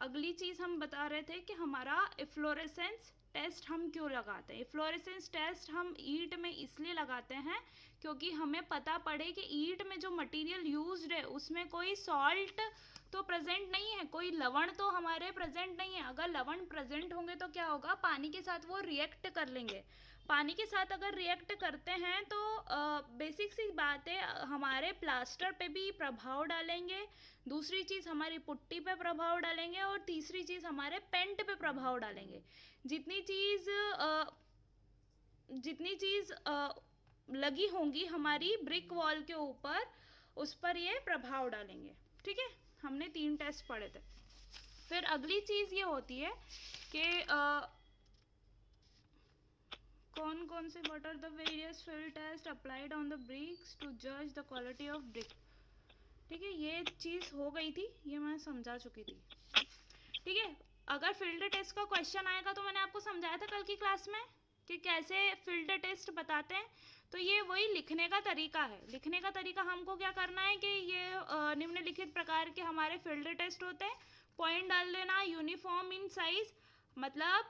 अगली चीज़ हम बता रहे थे कि हमारा इफ्लोरेसेंस टेस्ट हम क्यों लगाते हैं। इफ्लोरेसेंस टेस्ट हम ईंट में इसलिए लगाते हैं क्योंकि हमें पता पड़े कि ईंट में जो मटेरियल यूज्ड है उसमें कोई सॉल्ट तो प्रेजेंट नहीं है, कोई लवण तो हमारे प्रेजेंट नहीं है। अगर लवण प्रेजेंट होंगे तो क्या होगा, पानी के साथ वो रिएक्ट कर लेंगे। पानी के साथ अगर रिएक्ट करते हैं तो बेसिक सी बात है, हमारे प्लास्टर पे भी प्रभाव डालेंगे, दूसरी चीज़ हमारी पुट्टी पे प्रभाव डालेंगे, और तीसरी चीज़ हमारे पेंट पे प्रभाव डालेंगे। जितनी चीज़ लगी होंगी हमारी ब्रिक वॉल के ऊपर, उस पर ये प्रभाव डालेंगे। ठीक है, हमने 3 टेस्ट पढ़े थे। फिर अगली चीज़ ये होती है कि कौन कौन से what are the various field test applied on the bricks to जज द क्वालिटी ऑफ ब्रिक। ठीक है, ये चीज़ हो गई थी, ये मैं समझा चुकी थी। ठीक है, अगर फील्ड टेस्ट का क्वेश्चन आएगा तो मैंने आपको समझाया था कल की क्लास में कि कैसे फील्ड टेस्ट बताते हैं। तो ये वही लिखने का तरीका है। लिखने का तरीका हमको क्या करना है कि ये निम्नलिखित प्रकार के हमारे फील्ड टेस्ट होते हैं। पॉइंट डाल देना, यूनिफॉर्म इन साइज, मतलब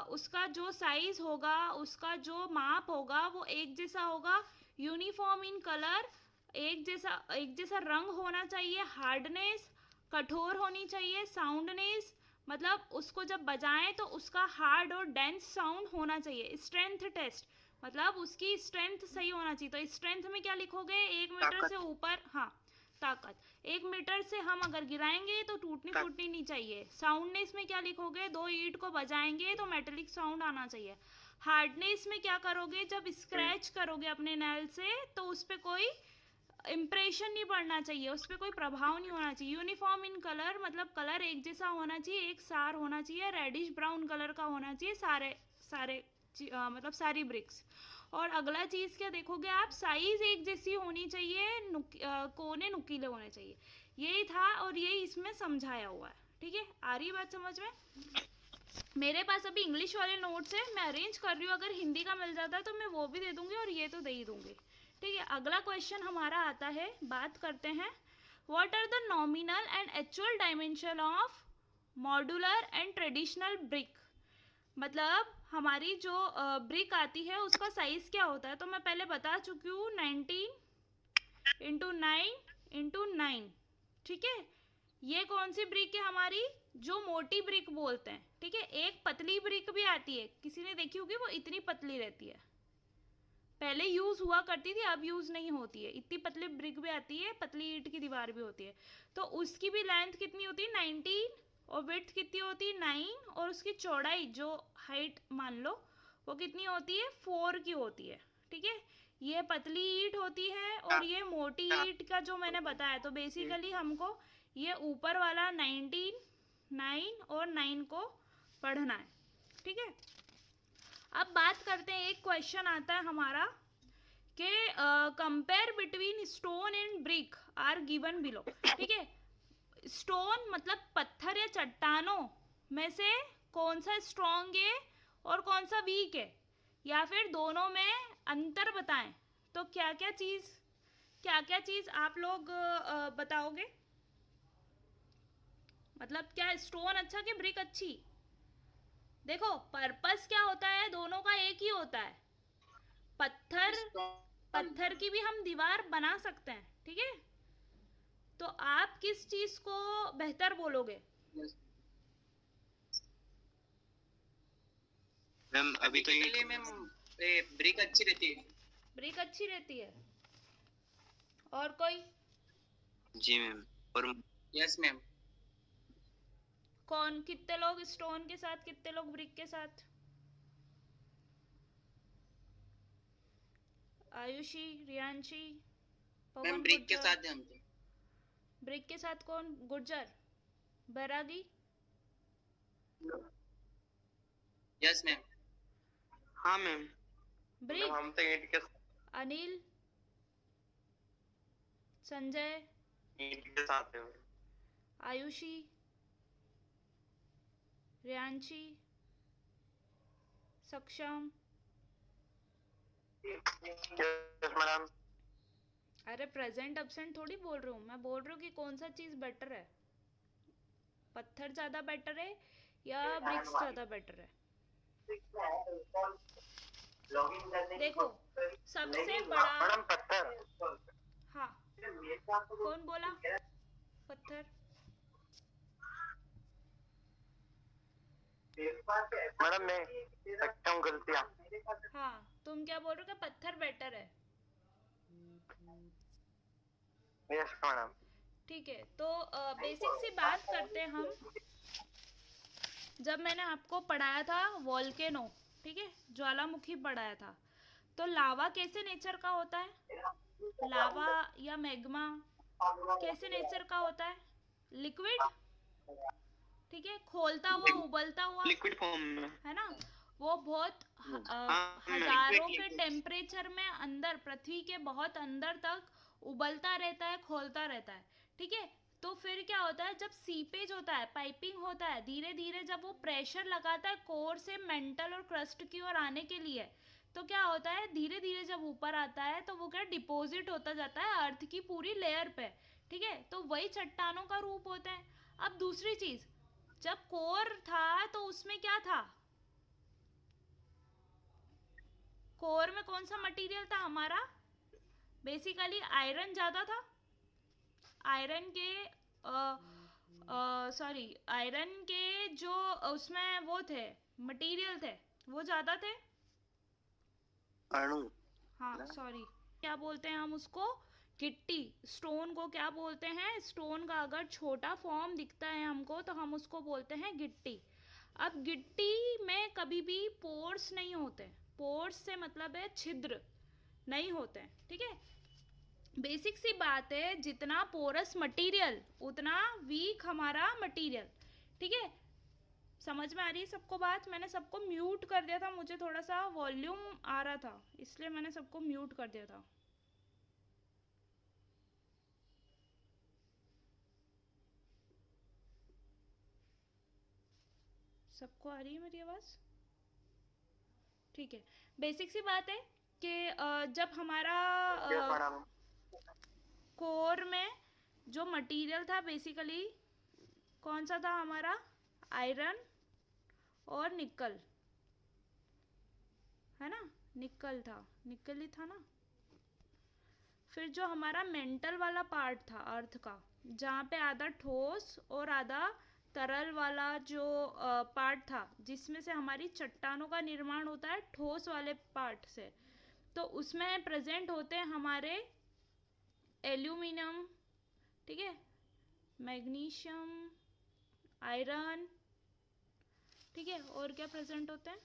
उसका जो साइज होगा, उसका जो माप होगा वो एक जैसा होगा। यूनिफॉर्म इन कलर, एक जैसा रंग होना चाहिए। हार्डनेस, कठोर होनी चाहिए। साउंडनेस, मतलब उसको जब बजाएं तो उसका हार्ड और डेंस साउंड होना चाहिए। स्ट्रेंथ टेस्ट, मतलब उसकी स्ट्रेंथ सही होना चाहिए। तो स्ट्रेंथ में क्या लिखोगे, 1 मीटर से ऊपर, हाँ ताकत, 1 मीटर से हम अगर गिराएंगे तो टूटनी फूटनी नहीं चाहिए। साउंडनेस में क्या लिखोगे, 2 ईंट को बजाएंगे तो मेटेलिक साउंड आना चाहिए। हार्डनेस में क्या करोगे, जब स्क्रैच करोगे अपने नेल से तो उस पर कोई इम्प्रेशन नहीं पड़ना चाहिए, उस पर कोई प्रभाव नहीं होना चाहिए। यूनिफॉर्म इन कलर, मतलब कलर एक जैसा होना चाहिए, एक सार होना चाहिए। रेडिश ब्राउन कलर का होना चाहिए सारे मतलब सारी ब्रिक्स। और अगला चीज़ क्या देखोगे आप, साइज एक जैसी होनी चाहिए, कोने नुकीले होने चाहिए। यही था और यही इसमें समझाया हुआ है। ठीक है, आ रही बात समझ में। मेरे पास अभी इंग्लिश वाले नोट्स है, मैं अरेंज कर रही हूँ, अगर हिंदी का मिल जाता है तो मैं वो भी दे दूंगी और ये तो दे ही दूंगी। ठीक है, अगला क्वेश्चन हमारा आता है, बात करते हैं, what are the nominal and actual dimension of modular and traditional brick. मतलब हमारी जो ब्रिक आती है उसका साइज क्या होता है। तो मैं पहले बता चुकी हूँ, 19x9x9। ठीक है, ये कौन सी ब्रिक है हमारी, जो मोटी ब्रिक बोलते हैं। ठीक है, एक पतली ब्रिक भी आती है, किसी ने देखी होगी, वो इतनी पतली रहती है, पहले यूज हुआ करती थी, अब यूज नहीं होती है। इतनी पतली ब्रिक भी आती है, पतली ईंट की दीवार भी होती है। तो उसकी भी लेंथ कितनी होती है, 19, और विड्थ कितनी होती है, 9, और उसकी चौड़ाई जो हाइट मान लो वो कितनी होती है, 4 की होती है। ठीक है, ये पतली ईंट होती है और ये मोटी ईंट का जो मैंने बताया। तो बेसिकली हमको ये ऊपर वाला 19, 9 और 9 को पढ़ना है। ठीक है, अब बात करते हैं, एक क्वेश्चन आता है हमारा कि compare between stone and brick are given below. ठीक है, स्टोन मतलब पत्थर या चट्टानों में से कौन सा स्ट्रॉन्ग है और कौन सा वीक है, या फिर दोनों में अंतर बताएं। तो क्या क्या चीज़ आप लोग बताओगे, मतलब क्या स्टोन अच्छा कि ब्रिक अच्छी। देखो पर्पस क्या होता है, दोनों का एक ही होता है। पत्थर पत्थर की भी हम दीवार बना सकते हैं। ठीक है, तो आप किस चीज को बेहतर बोलोगे। मैम अभी तो ये मैम ब्रिक अच्छी रहती है। ब्रिक अच्छी रहती है, और कोई। जी मैम, और यस मैम। कौन, कितने लोग स्टोन के साथ, कितने लोग ब्रिक के साथ। आयुषी, रियांशी, पवन, ब्रिक के गुर्जर। साथ हम थे। ब्रिक के साथ कौन, गुर्जर, बैरागी। Yes ma'am. हाँ मैम, ब्रिक। हम तो ईंट के अनिल, संजय, साथ है। आयुषी, रियांशी, सक्षम। Yes madam. अरे प्रेजेंट एब्सेंट थोड़ी बोल रही हूँ मैं, बोल रही हूँ कि कौन सा चीज़ बेटर है। पत्थर ज़्यादा बेटर है या ब्रिक्स ज़्यादा बेटर है? देखो, सबसे बड़ा, मैडम पत्थर। हाँ, कौन बोला पत्थर? मैडम मैं सकता हूँ गलतियाँ। हाँ, तुम क्या बोल रहे हो कि पत्थर बेटर है? Yes madam. ठीक है, तो बेसिक सी बात करते हैं हम। जब मैंने आपको पढ़ाया था वोल्केनो, ठीक है, ज्वालामुखी पढ़ाया था, तो लावा कैसे नेचर का होता है? लावा या मैग्मा कैसे नेचर का होता है? लिक्विड, ठीक है, खोलता हुआ, उबलता हुआ, लिक्विड फॉर्म में। है ना? वो बहुत हाँ, हजारों के liquid। टेम्परेचर में अंदर, पृथ्वी के बहुत अंदर तक उबलता रहता है, खोलता रहता है, ठीक है। तो फिर क्या होता है, जब सीपेज होता है, पाइपिंग होता है, धीरे धीरे जब वो प्रेशर लगाता है कोर से मेंटल और क्रस्ट की ओर आने के लिए, तो क्या होता है, धीरे धीरे जब ऊपर आता है तो वो क्या डिपॉजिट होता जाता है अर्थ की पूरी लेयर पे, ठीक है। तो वही चट्टानों का रूप होता है। अब दूसरी चीज, जब कोर था तो उसमें क्या था? कोर में कौन सा मटेरियल था हमारा? बेसिकली आयरन ज़्यादा था। आयरन के सॉरी, आयरन के जो उसमें वो थे, मटेरियल थे, वो ज़्यादा थे। अणु। हाँ सॉरी, क्या बोलते हैं हम उसको? गिट्टी। स्टोन को क्या बोलते हैं? स्टोन का अगर छोटा फॉर्म दिखता है हमको तो हम उसको बोलते हैं गिट्टी। अब गिट्टी में कभी भी पोर्स नहीं होते। पोर्स से मतलब है छिद्र नहीं होते हैं, ठीक है। बेसिक सी बात है, जितना पोरस मटेरियल उतना वीक हमारा मटेरियल, ठीक है। समझ में आ रही है सबको बात? मैंने सबको म्यूट कर दिया था, मुझे थोड़ा सा वॉल्यूम आ रहा था, इसलिए मैंने सबको म्यूट कर दिया था। सबको आ रही है मेरी आवाज़? ठीक है। बेसिक सी बात है कि जब हमारा यस मैडम। कोर में जो मटेरियल था बेसिकली कौन सा था हमारा? आयरन और निकल, है ना? निकल था, निकल ही था ना। फिर जो हमारा मेंटल वाला पार्ट था अर्थ का, जहाँ पे आधा ठोस और आधा तरल वाला जो पार्ट था, जिसमें से हमारी चट्टानों का निर्माण होता है ठोस वाले पार्ट से, तो उसमें प्रेजेंट होते हैं हमारे एल्यूमिनियम, ठीक है, मैग्नीशियम, आयरन, ठीक है, और क्या प्रेजेंट होते हैं?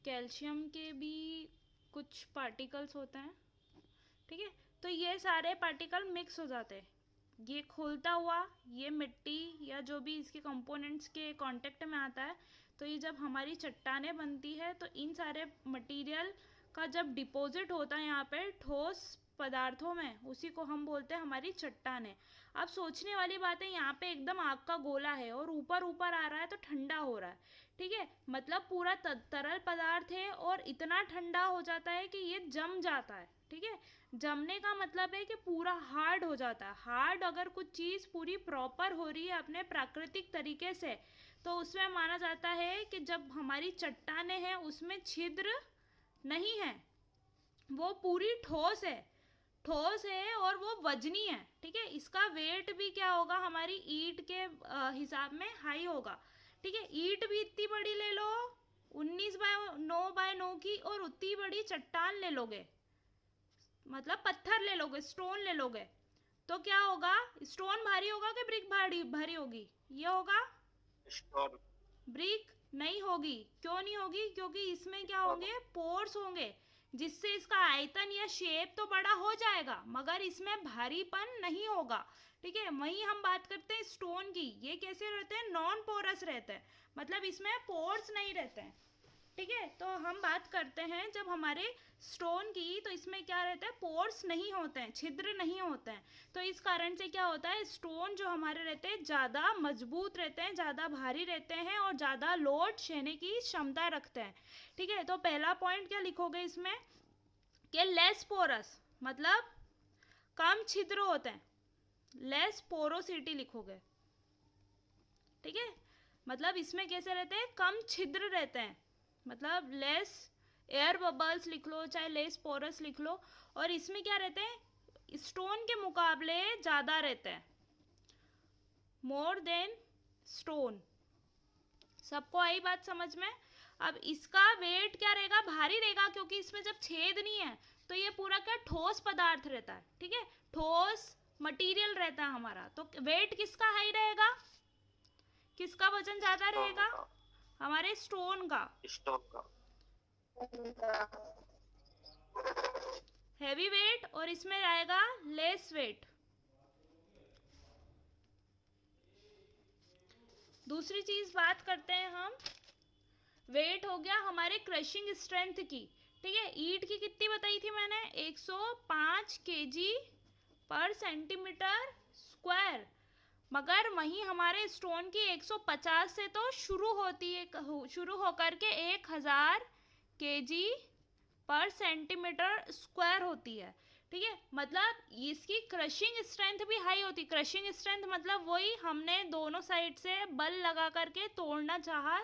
कैल्शियम के भी कुछ पार्टिकल्स होते हैं, ठीक है। तो ये सारे पार्टिकल मिक्स हो जाते हैं, ये खोलता हुआ, ये मिट्टी या जो भी इसके कंपोनेंट्स के कांटेक्ट में आता है, तो ये जब हमारी चट्टानें बनती है तो इन सारे मटेरियल का जब डिपॉजिट होता है यहाँ पे ठोस पदार्थों में, उसी को हम बोलते हैं हमारी चट्टानें। अब सोचने वाली बात है, यहाँ पे एकदम आग का गोला है और ऊपर ऊपर आ रहा है तो ठंडा हो रहा है, ठीक है, मतलब पूरा तरल पदार्थ है और इतना ठंडा हो जाता है कि ये जम जाता है, ठीक है। जमने का मतलब है कि पूरा हार्ड हो जाता है। हार्ड अगर कुछ चीज़ पूरी प्रॉपर हो रही है अपने प्राकृतिक तरीके से, तो उसमें माना जाता है कि जब हमारी चट्टानें हैं उसमें छिद्र नहीं है, वो पूरी ठोस है, ठोस है और वो वजनी है, ठीक है। इसका वेट भी क्या होगा, हमारी ईंट के हिसाब में हाई होगा, ठीक है। ईंट भी इतनी बड़ी ले लो, 19 बाय 9 की, और उतनी बड़ी चट्टान ले लोगे, मतलब पत्थर ले लोगे, स्टोन ले लोगे, तो क्या होगा? स्टोन भारी होगा कि ब्रिक भारी भारी होगी? ये होगा, ब्रिक नहीं होगी। क्यों नहीं होगी? क्योंकि इसमें क्या होंगे? पोर्स होंगे, जिससे इसका आयतन या शेप तो बड़ा हो जाएगा मगर इसमें भारीपन नहीं होगा, ठीक है। वहीं हम बात करते हैं स्टोन की, ये कैसे रहते हैं? नॉन पोरस रहते हैं, मतलब इसमें पोर्स नहीं रहते हैं, ठीक है। तो हम बात करते हैं जब हमारे स्टोन की, तो इसमें क्या रहता है? पोर्स नहीं होते हैं, छिद्र नहीं होते हैं। तो इस कारण से क्या होता है, स्टोन जो हमारे रहते हैं ज़्यादा मजबूत रहते हैं, ज़्यादा भारी रहते हैं और ज़्यादा लोड सहने की क्षमता रखते हैं, ठीक है। तो पहला पॉइंट क्या लिखोगे इसमें कि लेस पोरस, मतलब कम छिद्र होते हैं, लेस पोरोसिटी लिखोगे, ठीक है, मतलब इसमें कैसे रहते हैं, कम छिद्र रहते हैं, मतलब लेस एयर बबल्स लिख लो चाहे लेस पोरस लिख लो, और इसमें क्या रहते हैं, स्टोन के मुकाबले ज़्यादा रहते हैं, मोर देन स्टोन। सबको आई बात समझ में? अब इसका वेट क्या रहेगा, भारी रहेगा, क्योंकि इसमें जब छेद नहीं है तो ये पूरा क्या ठोस पदार्थ रहता है, ठीक है, ठोस मटेरियल रहता है हमारा, तो वेट किसका हाई रहेगा, किसका वजन ज्यादा रहेगा, हमारे स्टोन का, स्टोन का। हैवी वेट, और इसमें आएगा लेस वेट। दूसरी चीज बात करते हैं हम, वेट हो गया हमारे क्रशिंग स्ट्रेंथ की, ठीक है, ईंट की कितनी बताई थी मैंने, 105 केजी पर सेंटीमीटर स्क्वायर, मगर वहीं हमारे स्टोन की 150 से तो शुरू होती है, शुरू होकर के 1000 केजी पर सेंटीमीटर स्क्वायर होती है, ठीक है, मतलब इसकी क्रशिंग स्ट्रेंथ भी हाई होती, क्रशिंग स्ट्रेंथ मतलब वही हमने दोनों साइड से बल लगा करके तोड़ना चाहा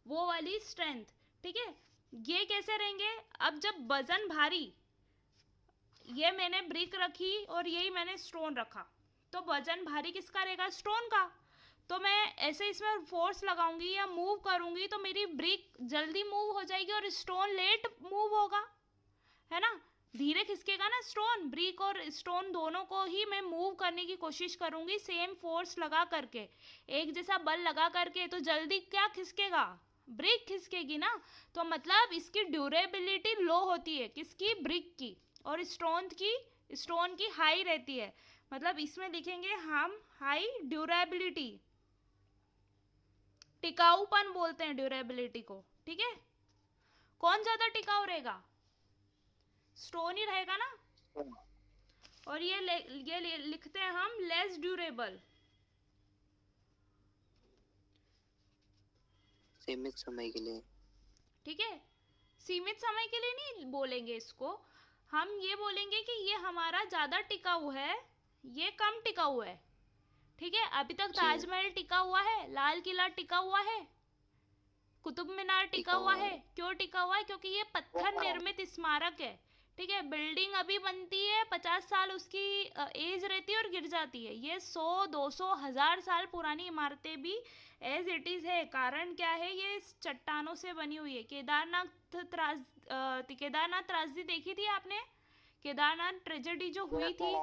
वो वाली स्ट्रेंथ, ठीक है। ये कैसे रहेंगे, अब जब वजन भारी, ये मैंने ब्रिक रखी और यही मैंने स्टोन रखा, तो वजन भारी किसका रहेगा, स्टोन का, तो मैं ऐसे इसमें फोर्स लगाऊंगी या मूव करूंगी तो मेरी ब्रिक जल्दी मूव हो जाएगी और स्टोन लेट मूव होगा, है ना, धीरे खिसकेगा ना स्टोन, ब्रिक और स्टोन दोनों को ही मैं मूव करने की कोशिश करूंगी सेम फोर्स लगा करके, एक जैसा बल लगा करके, तो जल्दी क्या खिसकेगा, ब्रिक खिसकेगी ना, तो मतलब इसकी ड्यूरेबिलिटी लो होती है, किसकी, ब्रिक की, और स्टोन की हाई रहती है, मतलब इसमें लिखेंगे हम हाई ड्यूरेबिलिटी, टिकाऊपन बोलते हैं ड्यूरेबिलिटी को, ठीक है, कौन ज्यादा टिकाऊ रहेगा, स्टोन ही रहेगा ना, और ये लिखते हैं हम लेस ड्यूरेबल, सीमित समय के लिए, ठीक है, सीमित समय के लिए नहीं बोलेंगे इसको, हम ये बोलेंगे कि ये हमारा ज्यादा टिकाऊ है, ये कम टिकाऊ है, ठीक है, अभी तक ताजमहल टिका हुआ है, लाल किला टिका हुआ है, कुतुब मीनार टिका हुआ है, क्यों टिका हुआ है, क्योंकि ये पत्थर निर्मित स्मारक है, ठीक है, बिल्डिंग अभी बनती है 50 साल उसकी एज रहती है और गिर जाती है, ये 100 200 1000 साल पुरानी इमारतें भी एज इट इज है, कारण क्या है, ये चट्टानों से बनी हुई है, केदारनाथ त्रासदी देखी थी आपने, केदारनाथ ट्रेजेडी जो हुई थी,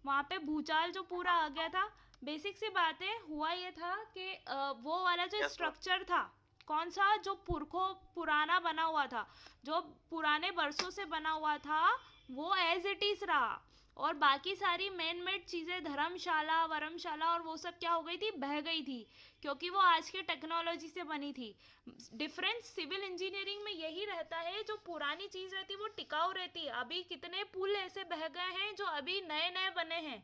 वहाँ पे भूचाल जो पूरा आ गया था, बेसिक सी बात है, हुआ ये था कि वो वाला जो स्ट्रक्चर था, कौन सा, जो पुराना बना हुआ था, जो पुराने बरसों से बना हुआ था, वो एज इट इज रहा, और बाकी सारी मैन मेड चीज़ें, धर्मशाला वरमशाला और वो सब क्या हो गई थी, बह गई थी, क्योंकि वो आज के टेक्नोलॉजी से बनी थी। डिफरेंस सिविल इंजीनियरिंग में यही रहता है, जो पुरानी चीज़ रहती है वो टिकाऊ रहती है। अभी कितने पुल ऐसे बह गए हैं जो अभी नए नए बने हैं,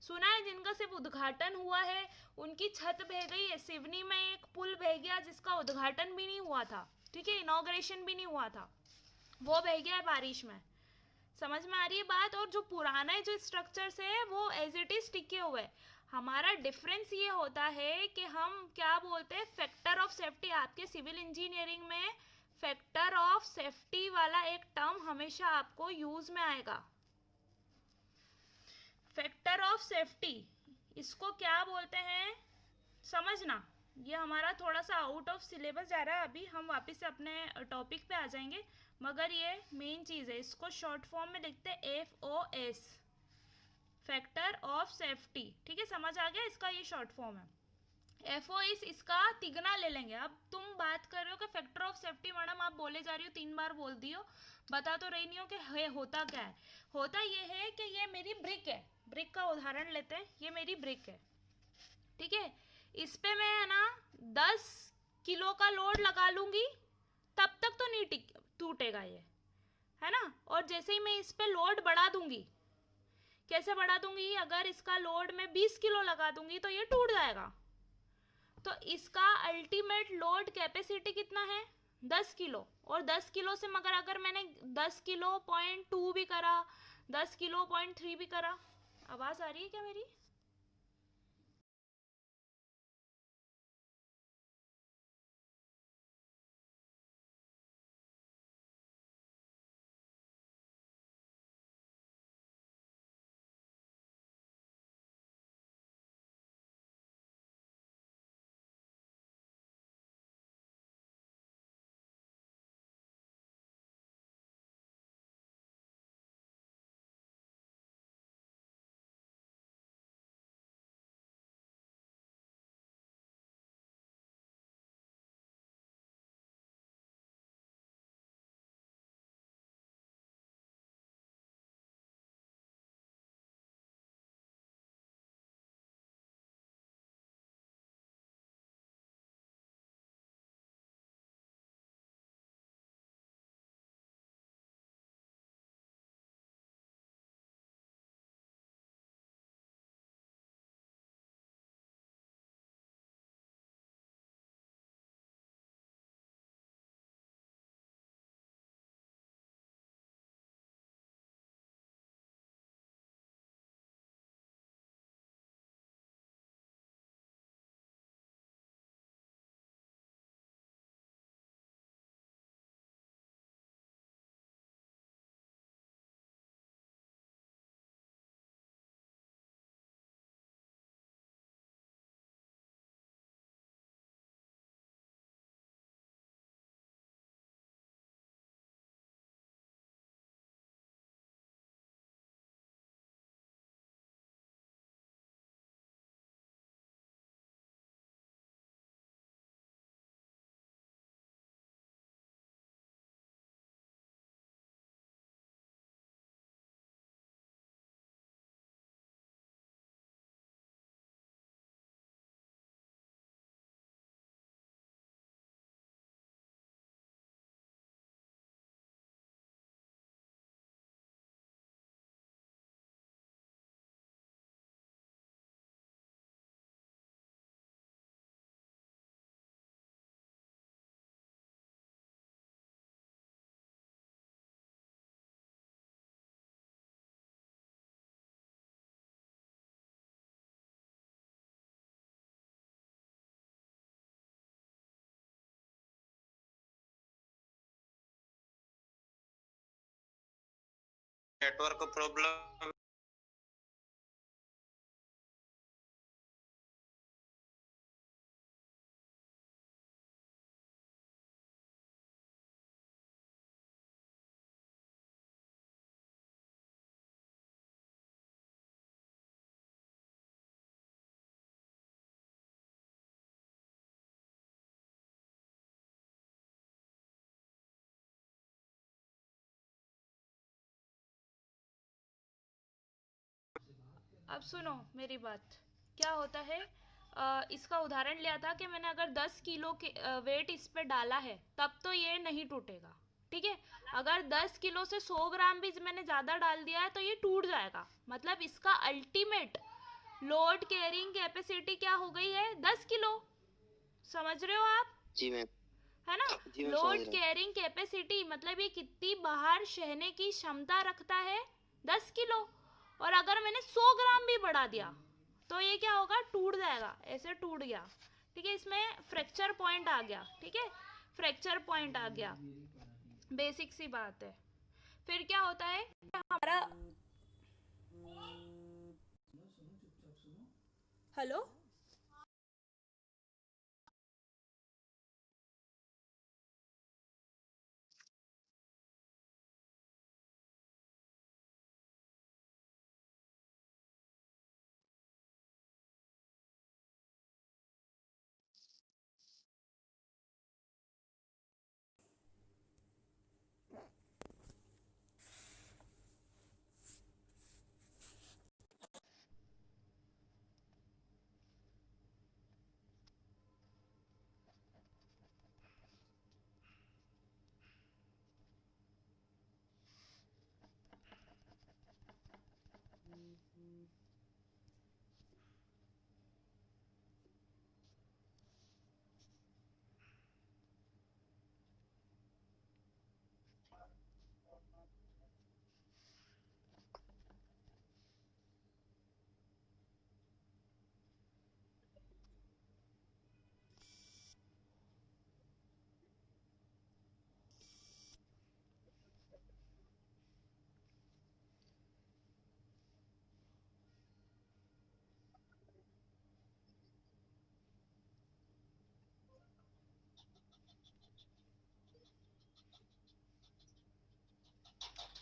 सुना है, जिनका सिर्फ उद्घाटन हुआ है, उनकी छत बह गई है, सिवनी में एक पुल बह गया जिसका उद्घाटन भी नहीं हुआ था, ठीक है, इनॉग्रेशन भी नहीं हुआ था, वो बह गया है बारिश में, समझ में आ रही है बात, और जो पुराना जो स्ट्रक्चर्स है वो एज इट इज टिके हुए। हमारा डिफरेंस ये होता है कि हम क्या बोलते हैं, फैक्टर ऑफ सेफ्टी, आपके सिविल इंजीनियरिंग में फैक्टर ऑफ सेफ्टी वाला एक टर्म हमेशा आपको यूज में आएगा, फैक्टर ऑफ सेफ्टी, इसको क्या बोलते हैं समझना, ये हमारा थोड़ा सा आउट ऑफ सिलेबस जा रहा है, अभी हम वापस से अपने टॉपिक पे आ जाएंगे, मगर ये मेन चीज़ है, इसको शॉर्ट फॉर्म में लिखते हैं FOS, फैक्टर ऑफ सेफ्टी, ठीक है, समझ आ गया, इसका ये शॉर्ट फॉर्म है। FOS इसका तिगना ले लेंगे। अब तुम बात कर रहे हो कि फैक्टर ऑफ सेफ्टी, मैडम आप बोले जा रही हो, 3 बार बोल दियो, बता तो रही नहीं हो कि होता क्या है। होता ये है कि ये मेरी ब्रिक है, ब्रिक का उदाहरण लेते हैं, ये मेरी ब्रिक है, ठीक है, इस पे मैं है ना 10 किलो का लोड लगा लूंगी, तब तक तो नहीं टूटेगा ये, है ना, और जैसे ही मैं इस पे लोड बढ़ा दूंगी, कैसे बढ़ा दूंगी, अगर इसका लोड मैं 20 किलो लगा दूंगी तो ये टूट जाएगा, तो इसका अल्टीमेट लोड कैपेसिटी कितना है, 10 किलो, और 10 किलो से मगर अगर मैंने 10 किलो .2 भी करा, 10 किलो .3 भी करा, आवाज आ रही है क्या मेरी? Network problem. अब सुनो मेरी बात। क्या होता है, इसका उदाहरण लिया था कि मैंने अगर 10 किलो के वेट इस पे डाला है तब तो ये नहीं टूटेगा। ठीक है, अगर 10 किलो से 100 ग्राम भी मैंने ज़्यादा डाल दिया है तो ये टूट जाएगा। मतलब इसका अल्टीमेट लोड कैरिंग कैपेसिटी क्या हो गई है, 10 किलो। समझ रहे हो आप? जी मैम। है ना? जी मैम, समझ लोड रहा हूँ। कैरिंग कैपेसिटी मतलब ये कितनी बाहर सहने की क्षमता रखता है, 10 किलो। और अगर मैंने 100 ग्राम भी बढ़ा दिया तो ये क्या होगा, टूट जाएगा। ऐसे टूट गया। ठीक है, इसमें फ्रैक्चर पॉइंट आ गया। ठीक है, फ्रैक्चर पॉइंट आ गया। बेसिक सी बात है। फिर क्या होता है हमारा, हेलो,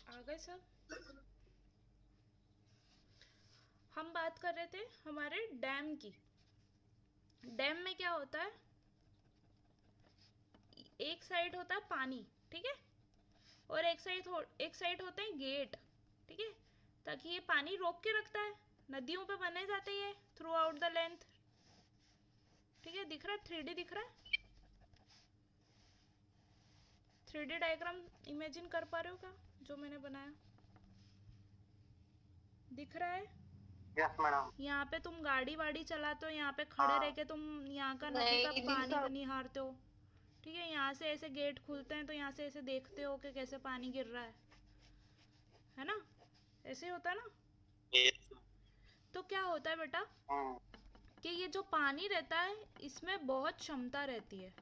आ गए सब? हम बात कर रहे थे हमारे डैम की। डैम में क्या होता है, एक साइड होता है पानी, ठीक है, और एक साइड होते हैं गेट। ठीक है, ताकि ये पानी रोक के रखता है। नदियों पे बने जाते हैं ये थ्रू आउट द लेंथ। ठीक है, दिख रहा है, 3D दिख रहा है? 3D डायग्राम इमेजिन कर पा रहे हो क्या जो मैंने बनाया? दिख रहा है? Yes madam. यहाँ पे तुम गाड़ी वाड़ी चलाते हो, यहाँ पे खड़े रह के तुम यहाँ का नदी का पानी निहारते हो। ठीक है, यहाँ से ऐसे गेट खुलते हैं तो यहाँ से ऐसे देखते हो कि कैसे पानी गिर रहा है ना? ऐसे होता है ना? तो क्या होता है बेटा कि ये जो पानी रहता है इसमें बहुत क्षमता रहती है।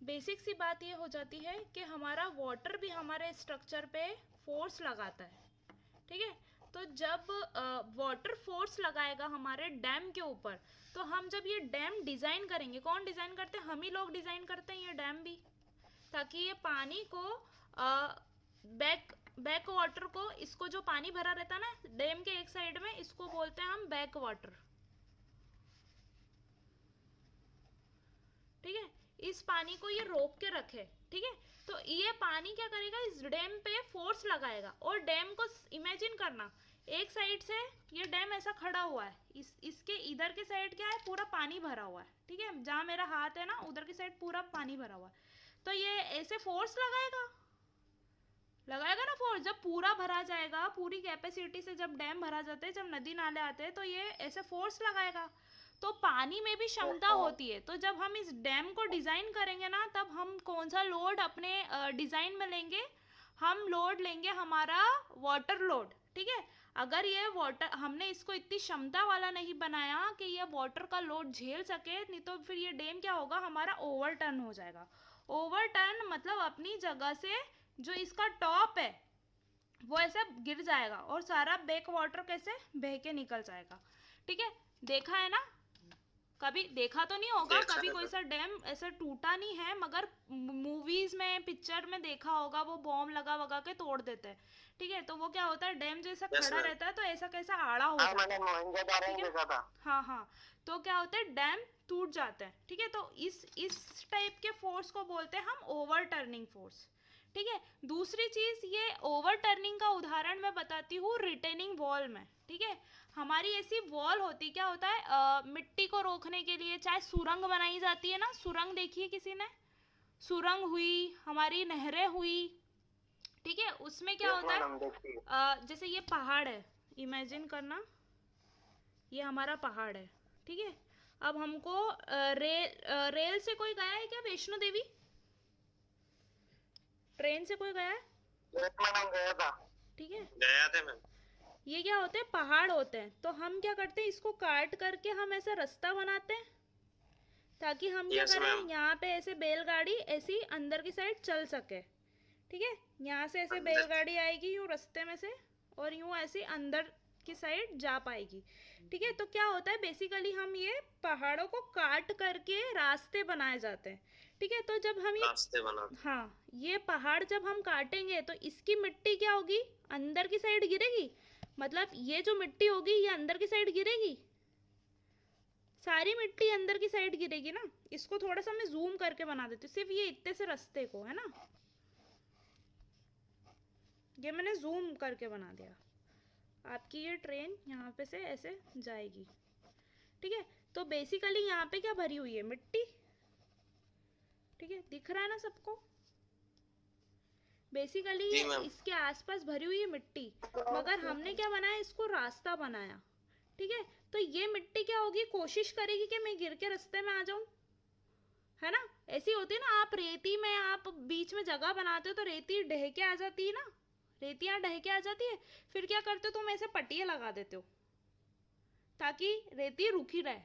बेसिक सी बात ये हो जाती है कि हमारा वाटर भी हमारे स्ट्रक्चर पे फोर्स लगाता है। ठीक है, तो जब वाटर फोर्स लगाएगा हमारे डैम के ऊपर, तो हम जब ये डैम डिज़ाइन करेंगे, कौन डिज़ाइन करते हैं? हम ही लोग डिज़ाइन करते हैं ये डैम भी, ताकि ये पानी को बैक वाटर को, इसको जो पानी भरा रहता है ना डैम के एक साइड में, इसको बोलते हैं हम बैक वाटर। ठीक है, इस पानी को ये रोक के रखे। ठीक है, तो ये पानी क्या करेगा, इस डैम पे फोर्स लगाएगा। और डैम को इमेजिन करना, एक साइड से ये डैम ऐसा खड़ा हुआ है, इसके इधर के साइड क्या है, पूरा पानी भरा हुआ है। ठीक है, जहाँ मेरा हाथ है ना उधर की साइड पूरा पानी भरा हुआ है। तो ये ऐसे फोर्स लगाएगा ना फोर्स। जब पूरा भरा जाएगा, पूरी कैपेसिटी से जब डैम भरा जाता है, जब नदी नाले आते हैं, तो ये ऐसे फोर्स लगाएगा। तो पानी में भी क्षमता होती है। तो जब हम इस डैम को डिज़ाइन करेंगे ना, तब हम कौन सा लोड अपने डिज़ाइन में लेंगे? हम लोड लेंगे हमारा वाटर लोड। ठीक है, अगर ये वाटर, हमने इसको इतनी क्षमता वाला नहीं बनाया कि ये वाटर का लोड झेल सके, नहीं तो फिर ये डैम क्या होगा, हमारा ओवरटर्न हो जाएगा। ओवरटर्न मतलब अपनी जगह से जो इसका टॉप है वो ऐसे गिर जाएगा और सारा बैक वाटर कैसे बह के निकल जाएगा। ठीक है, देखा है ना? कभी देखा तो नहीं होगा, देखा कभी है कोई तो। सा डैम ऐसा टूटा नहीं है, मगर मूवीज में पिक्चर में देखा होगा, वो बॉम्ब लगा वगा के तोड़ देते हैं। ठीक है, तो वो क्या होता है, डैम जैसा यस खड़ा मैम। रहता है तो ऐसा कैसा आड़ा हो हाँ जाता मैंने है। मोहनजोदारो ठीक में है, देखा था। हाँ हाँ, तो क्या होता है, डैम टूट जाता है। ठीक है, तो इस टाइप के फोर्स को बोलते हैं हम ओवर टर्निंग फोर्स। ठीक है, दूसरी चीज, ये ओवर टर्निंग का उदाहरण मैं बताती हूँ रिटेनिंग वॉल में। ठीक है, हमारी ऐसी वॉल होती, क्या होता है, मिट्टी को रोकने के लिए चाहे सुरंग बनाई जाती है ना, सुरंग देखी है किसी ने? सुरंग हुई, हमारी नहरें हुई। ठीक है, उसमें क्या यस होता है, मैडम देखिए। जैसे ये पहाड़ है, इमेजिन करना ये हमारा पहाड़ है। ठीक है, अब हमको रेल से कोई गया है क्या वैष्णो देवी? ट्रेन से कोई गया है? यस मैडम गया था। ठीक है, गया थे मैम। ये क्या होते हैं, पहाड़ होते हैं, तो हम क्या करते हैं, इसको काट करके हम ऐसा रास्ता बनाते हैं ताकि हम क्या यस करें, मैम। यहाँ पे ऐसे बैलगाड़ी ऐसी अंदर की साइड चल सके। ठीक है, यहाँ से ऐसे अंदर। बैलगाड़ी आएगी यूँ रास्ते में से, और यूँ ऐसे अंदर की साइड जा पाएगी। ठीक है, तो क्या होता है, बेसिकली हम ये पहाड़ों को काट करके रास्ते बनाए जाते हैं। ठीक है, तो जब हम ये, रास्ते बना। हाँ, ये पहाड़ जब हम काटेंगे तो इसकी मिट्टी क्या होगी, अंदर की साइड गिरेगी। मतलब ये जो मिट्टी होगी ये अंदर की साइड गिरेगी, सारी मिट्टी अंदर की साइड गिरेगी ना। इसको थोड़ा सा मैं जूम करके बना देती हूँ, सिर्फ ये इतने से रास्ते को, है ना, ये मैंने जूम करके बना दिया। आपकी ये ट्रेन यहाँ पे से ऐसे जाएगी। ठीक है, तो बेसिकली यहाँ पे क्या भरी हुई है, मिट्टी। ठीक है, दिख रहा है ना सबको? बेसिकली जी ये मैम। इसके आसपास भरी हुई है मिट्टी, मगर हमने क्या बनाया, इसको रास्ता बनाया। ठीक है, तो ये मिट्टी क्या होगी, कोशिश करेगी कि मैं गिर के रास्ते में आ जाऊं, है ना? ऐसी होती है ना, आप रेती में आप बीच में जगह बनाते हो तो रेती ढह के आ जाती है ना, रेतियां ढह के आ जाती है, फिर क्या करते हो तुम, ऐसे पट्टियां लगा देते हो ताकि रेती रुकी रहे।